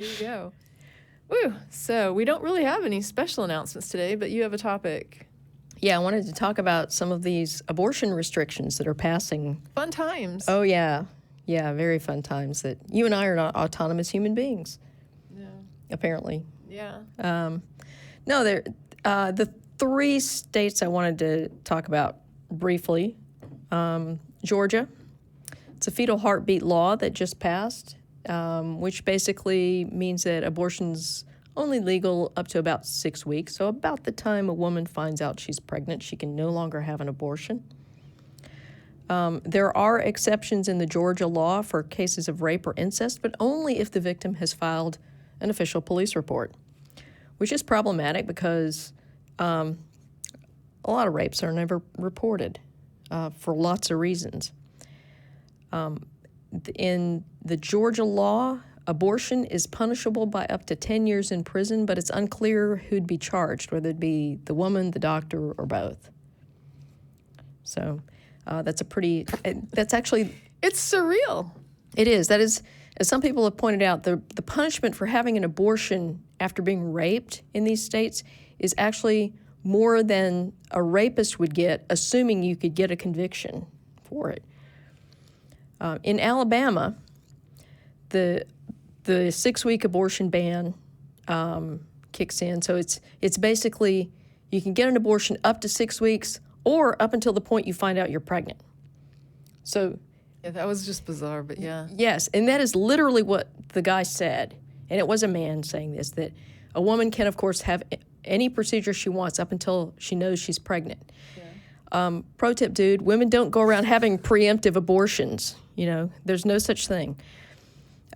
Here you go. Woo! So we don't really have any special announcements today, but you have a topic. Yeah, I wanted to talk about some of these abortion restrictions that are passing. Fun times. Oh, yeah. Yeah, very fun times that you and I are not autonomous human beings, No. apparently. Yeah. No, the three states I wanted to talk about briefly. Georgia. It's a fetal heartbeat law that just passed, which basically means that abortion's only legal up to about 6 weeks. So about the time a woman finds out she's pregnant, she can no longer have an abortion. There are exceptions in the Georgia law for cases of rape or incest, but only if the victim has filed an official police report, which is problematic because a lot of rapes are never reported for lots of reasons. In the Georgia law, abortion is punishable by up to 10 years in prison, but it's unclear who'd be charged, whether it be the woman, the doctor, or both. So that's actually... It's surreal. It is. That is, as some people have pointed out, the punishment for having an abortion after being raped in these states is actually more than a rapist would get, assuming you could get a conviction for it. In Alabama, the 6-week abortion ban kicks in. So it's basically you can get an abortion up to 6 weeks or up until the point you find out you're pregnant. So Yeah, that was just bizarre, but yeah. yes, and that is literally what the guy said. And it was a man saying this, that a woman can, of course, have any procedure she wants up until she knows she's pregnant. Yeah. Pro tip, dude, women don't go around having preemptive abortions. You know, there's no such thing.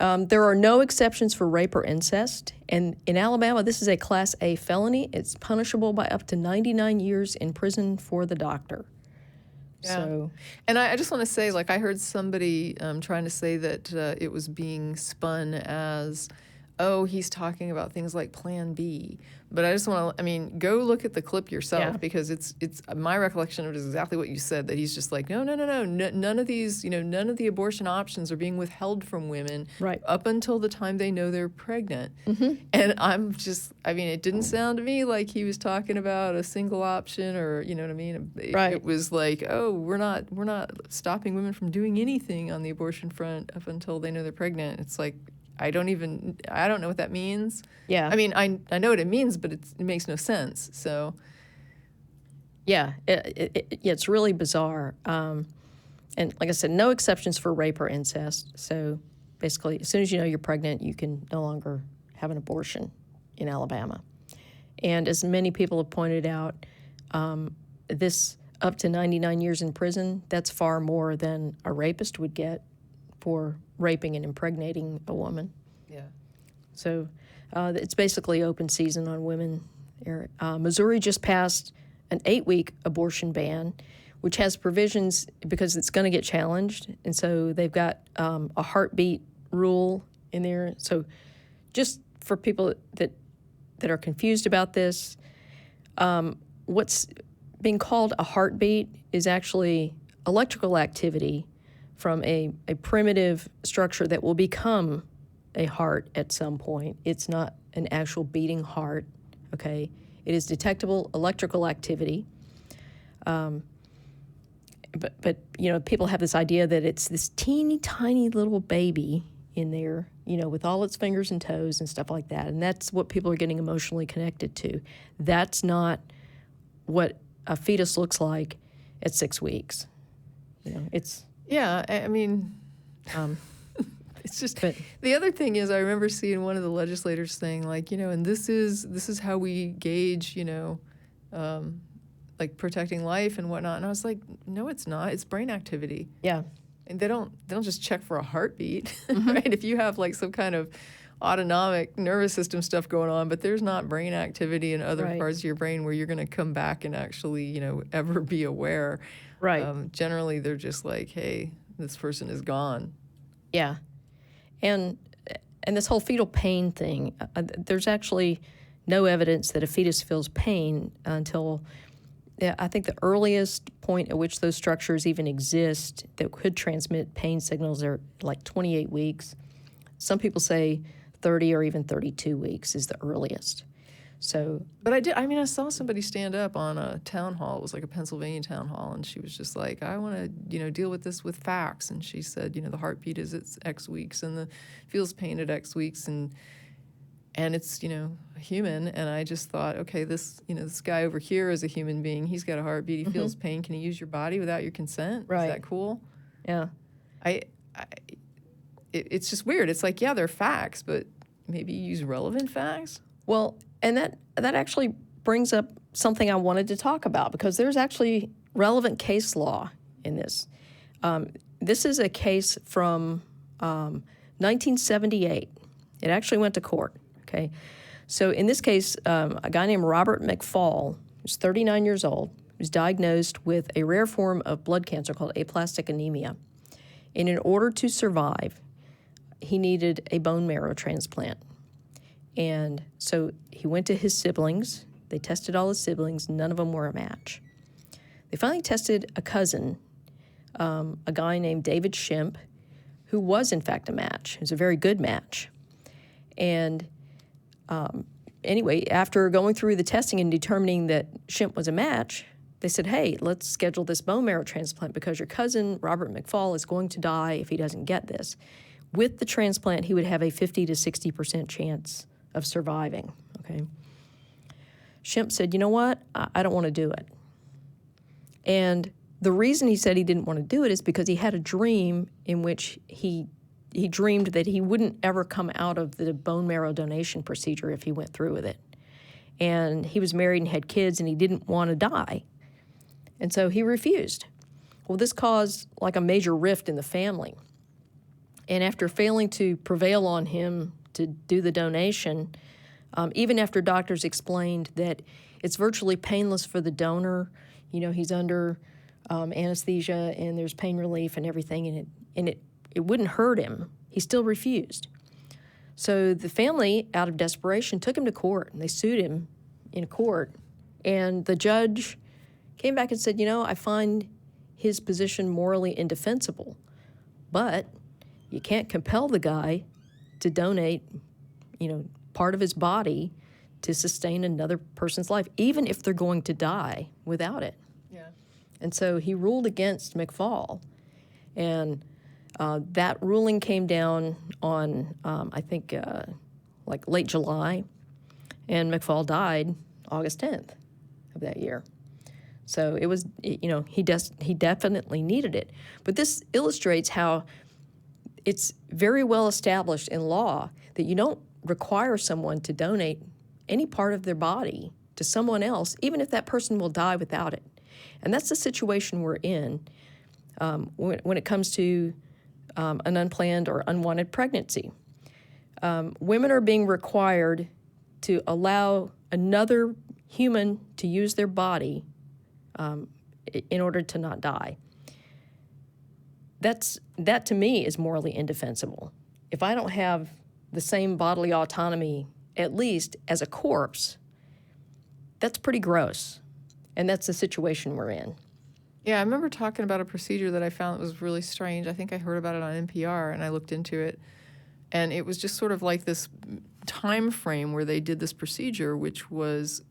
There are no exceptions for rape or incest. And in Alabama, this is a Class A felony. It's punishable by up to 99 years in prison for the doctor. Yeah. So, And I just want to say, like, I heard somebody trying to say that it was being spun as, oh, he's talking about things like Plan B. But I just want to, go look at the clip yourself because it's my recollection of it is exactly what you said, that he's just like, no, none of these, none of the abortion options are being withheld from women right. up until the time they know they're pregnant. Mm-hmm. And I'm just, it didn't sound to me like he was talking about a single option or, you know what I mean? It was like, oh, we're not stopping women from doing anything on the abortion front up until they know they're pregnant. It's like, I don't know what that means. Yeah. I know what it means, but it makes no sense. So, yeah, it's really bizarre. And like I said, no exceptions for rape or incest. So basically, as soon as you know you're pregnant, you can no longer have an abortion in Alabama. And as many people have pointed out, this up to 99 years in prison, that's far more than a rapist would get for raping and impregnating a woman. yeah. So it's basically open season on women. Missouri just passed an 8-week abortion ban, which has provisions because it's going to get challenged. And so they've got a heartbeat rule in there. So just for people that are confused about this, what's being called a heartbeat is actually electrical activity from a primitive structure that will become a heart at some point. It's not an actual beating heart, okay? It is detectable electrical activity. But people have this idea that it's this teeny tiny little baby in there, with all its fingers and toes and stuff like that. And that's what people are getting emotionally connected to. That's not what a fetus looks like at 6 weeks. It's... Yeah, it's just. But the other thing is, I remember seeing one of the legislators saying, like, and this is how we gauge, like protecting life and whatnot. And I was like, no, it's not. It's brain activity. Yeah. And they don't just check for a heartbeat, Mm-hmm. right? If you have like some kind of autonomic nervous system stuff going on, but there's not brain activity in other right. parts of your brain where you're going to come back and actually, ever be aware. Right. Generally, they're just like, hey, this person is gone. Yeah. And this whole fetal pain thing, there's actually no evidence that a fetus feels pain until, I think the earliest point at which those structures even exist that could transmit pain signals are like 28 weeks. Some people say 30 or even 32 weeks is the earliest. So, But I saw somebody stand up on a town hall. It was like a Pennsylvania town hall, and she was just like, I want to, deal with this with facts. And she said, the heartbeat is at X weeks, and the feels pain at X weeks, and it's, human. And I just thought, okay, this guy over here is a human being. He's got a heartbeat. He feels pain. Can he use your body without your consent? Right. Is that cool? yeah. It's just weird. It's like, yeah, they're facts, but maybe use relevant facts. Well, and that actually brings up something I wanted to talk about, because there's actually relevant case law in this. This is a case from 1978. It actually went to court, okay? So in this case, a guy named Robert McFall, who's 39 years old, was diagnosed with a rare form of blood cancer called aplastic anemia. And in order to survive, he needed a bone marrow transplant. And so he went to his siblings. They tested all his siblings. None of them were a match. They finally tested a cousin, a guy named David Shemp, who was, in fact, a match. It was a very good match. And anyway, after going through the testing and determining that Shemp was a match, they said, hey, let's schedule this bone marrow transplant because your cousin, Robert McFall, is going to die if he doesn't get this. With the transplant, he would have a 50 to 60% chance of surviving, okay? Shemp said, you know what? I don't want to do it. And the reason he said he didn't want to do it is because he had a dream in which he dreamed that he wouldn't ever come out of the bone marrow donation procedure if he went through with it. And he was married and had kids, and he didn't want to die. And so he refused. Well, this caused like a major rift in the family. And after failing to prevail on him to do the donation, even after doctors explained that it's virtually painless for the donor, he's under anesthesia and there's pain relief and everything, and it wouldn't hurt him, he still refused. So the family, out of desperation, took him to court, and they sued him in court. And the judge came back and said, I find his position morally indefensible, but you can't compel the guy to donate, part of his body to sustain another person's life, even if they're going to die without it. Yeah. And so he ruled against McFall. And that ruling came down on, I think, like late July. And McFall died August 10th of that year. So it was, he definitely needed it. But this illustrates how it's very well established in law that you don't require someone to donate any part of their body to someone else, even if that person will die without it. And that's the situation we're in when it comes to an unplanned or unwanted pregnancy. Women are being required to allow another human to use their body in order to not die. That to me is morally indefensible. If I don't have the same bodily autonomy, at least as a corpse, that's pretty gross. And that's the situation we're in. Yeah, I remember talking about a procedure that I found that was really strange. I think I heard about it on NPR, and I looked into it. And it was just sort of like this time frame where they did this procedure, which was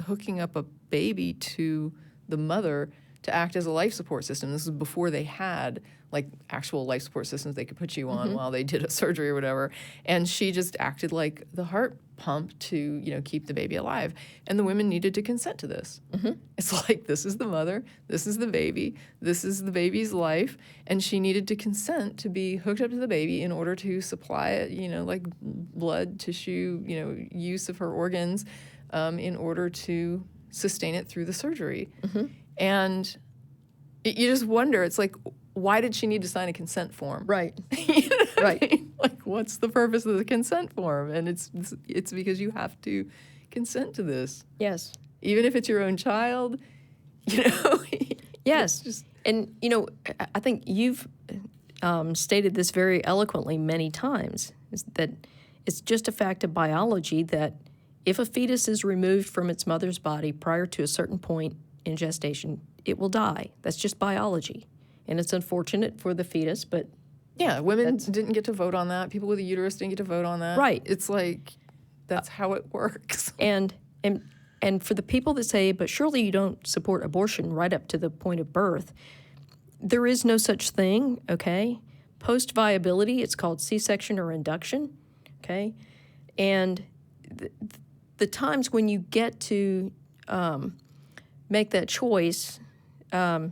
hooking up a baby to the mother to act as a life support system. This was before they had like actual life support systems they could put you on while they did a surgery or whatever. And she just acted like the heart pump to, keep the baby alive. And the women needed to consent to this. It's like, this is the mother, this is the baby, this is the baby's life. And she needed to consent to be hooked up to the baby in order to supply it, like blood, tissue, use of her organs in order to sustain it through the surgery. And you just wonder, it's like, why did she need to sign a consent form? Right. Right. I mean? Like, what's the purpose of the consent form? And it's because you have to consent to this. Yes. Even if it's your own child, Yes. Just, and, I think you've stated this very eloquently many times, is that it's just a fact of biology that if a fetus is removed from its mother's body prior to a certain point in gestation, it will die. That's just biology. And it's unfortunate for the fetus, but Yeah, women didn't get to vote on that. People with a uterus didn't get to vote on that. Right. It's like, that's how it works. And for the people that say, but surely you don't support abortion right up to the point of birth, there is no such thing, okay? Post-viability, it's called C-section or induction, okay? And the times when you get to make that choice, or,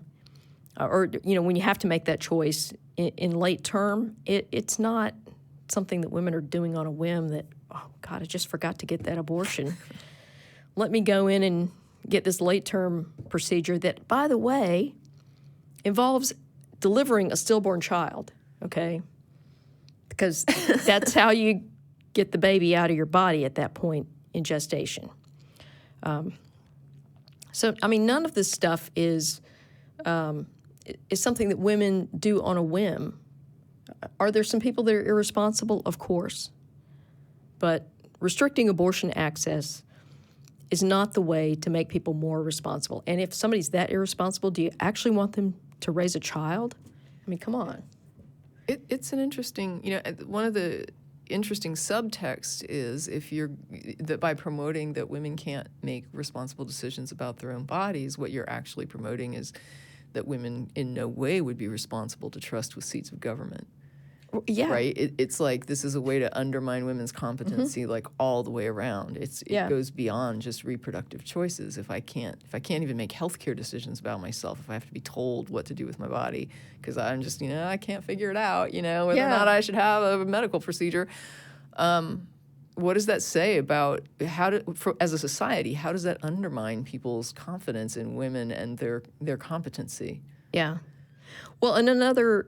when you have to make that choice in late term, it's not something that women are doing on a whim that, oh, God, I just forgot to get that abortion. Let me go in and get this late-term procedure that, by the way, involves delivering a stillborn child, okay? Because that's how you get the baby out of your body at that point in gestation. So, none of this stuff is something that women do on a whim. Are there some people that are irresponsible? Of course. But restricting abortion access is not the way to make people more responsible. And if somebody's that irresponsible, do you actually want them to raise a child? Come on. It's an interesting, one of the interesting subtext is that by promoting that women can't make responsible decisions about their own bodies, what you're actually promoting is that women in no way would be responsible to trust with seats of government. Yeah. Right? It's like this is a way to undermine women's competency like all the way around. It goes beyond just reproductive choices. If I can't even make healthcare decisions about myself, if I have to be told what to do with my body because I'm just, I can't figure it out, whether or not I should have a medical procedure. What does that say about as a society, how does that undermine people's confidence in women and their competency? Yeah. Well, and another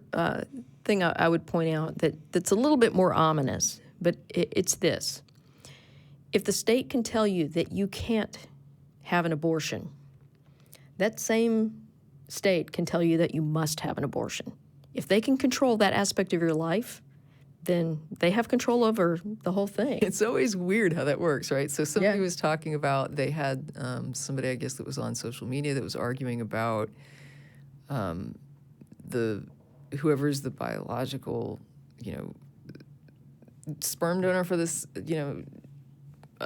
thing I would point out that's a little bit more ominous, but it's this. If the state can tell you that you can't have an abortion, that same state can tell you that you must have an abortion. If they can control that aspect of your life, then they have control over the whole thing. It's always weird how that works, right? So somebody was talking about, they had somebody, I guess, that was on social media that was arguing about whoever's the biological, sperm donor for this,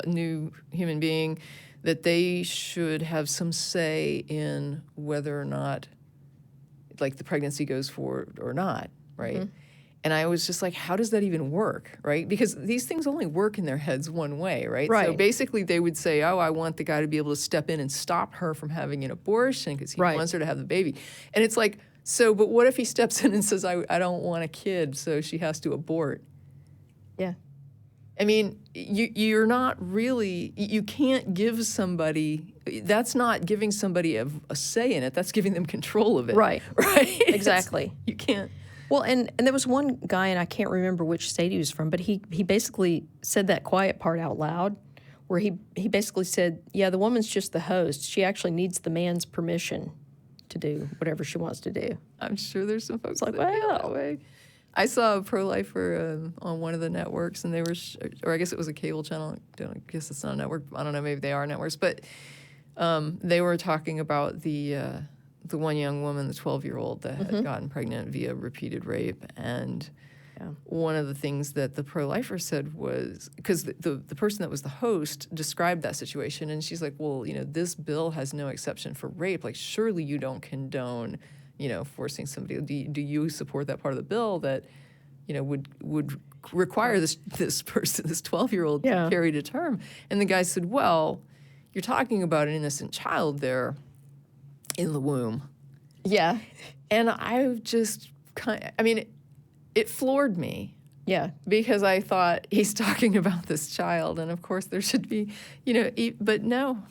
new human being, that they should have some say in whether or not, like, the pregnancy goes forward or not, right? Mm-hmm. And I was just like, how does that even work, right? Because these things only work in their heads one way, right? So basically they would say, oh, I want the guy to be able to step in and stop her from having an abortion because he wants her to have the baby. And it's like, but what if he steps in and says, I don't want a kid, so she has to abort? Yeah. You're not really, you can't give somebody, that's not giving somebody a say in it, that's giving them control of it. Right. Right? Exactly. You can't. Well, and there was one guy, and I can't remember which state he was from, but he basically said that quiet part out loud, where he basically said, yeah, the woman's just the host. She actually needs the man's permission to do whatever she wants to do. I'm sure there's some folks like, that feel that way. I saw a pro-lifer on one of the networks, and they were, or I guess it was a cable channel. I guess it's not a network. I don't know. Maybe they are networks. But they were talking about the one young woman, the 12-year-old that had gotten pregnant via repeated rape. And one of the things that the pro-lifer said was, because the person that was the host described that situation, and she's like, well, this bill has no exception for rape. Like, surely you don't condone, forcing somebody. Do you support that part of the bill that, would require this person, this 12-year-old, to carry to term? And the guy said, well, you're talking about an innocent child there in the womb. Yeah. And I just it floored me. Yeah. Because I thought he's talking about this child, and of course there should be, but no.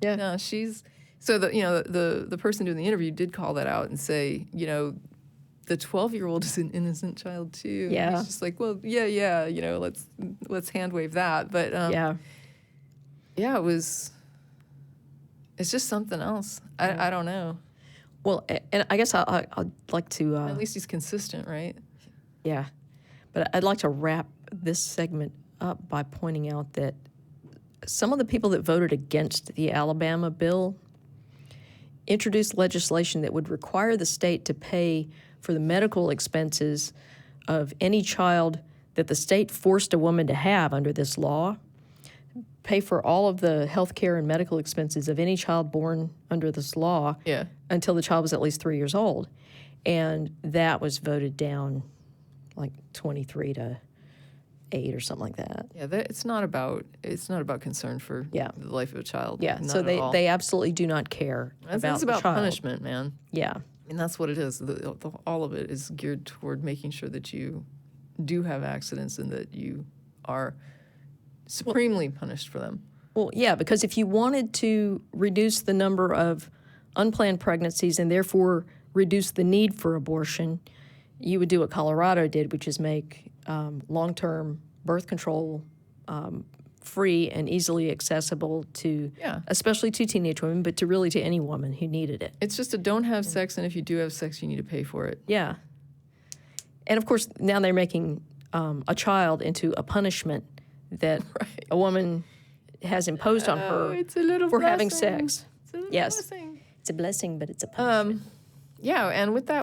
Yeah. No, she's, so the person doing the interview did call that out and say, the 12-year-old is an innocent child too. Yeah. And it's just like, well, yeah, let's hand wave that. But it's just something else. I don't know. Well, and I guess I'd like to... At least he's consistent, right? Yeah. But I'd like to wrap this segment up by pointing out that some of the people that voted against the Alabama bill introduced legislation that would require the state to pay for the medical expenses of any child that the state forced a woman to have under this law, pay for all of the health care and medical expenses of any child born under this law Yeah. until the child was at least 3 years old. And that was voted down like 23 to 8 or something like that. Yeah, it's not about concern for Yeah. the life of a child. Yeah, Not so at all. they absolutely do not care It's about the about child. punishment, man. Yeah. And that's what it is. All of it is geared toward making sure that you do have accidents and that you are supremely punished for them. Well, yeah, because if you wanted to reduce the number of unplanned pregnancies and therefore reduce the need for abortion, you would do what Colorado did, which is make long-term birth control free and easily accessible to, Yeah. especially to teenage women, but to any woman who needed it. It's just a don't have sex, and if you do have sex, you need to pay for it. Yeah. And of course, now they're making a child into a punishment that Right. a woman has imposed on Oh, her it's a little for having blessing. sex. It's a little Yes. blessing. It's a blessing, but it's a punishment. Yeah, and with that,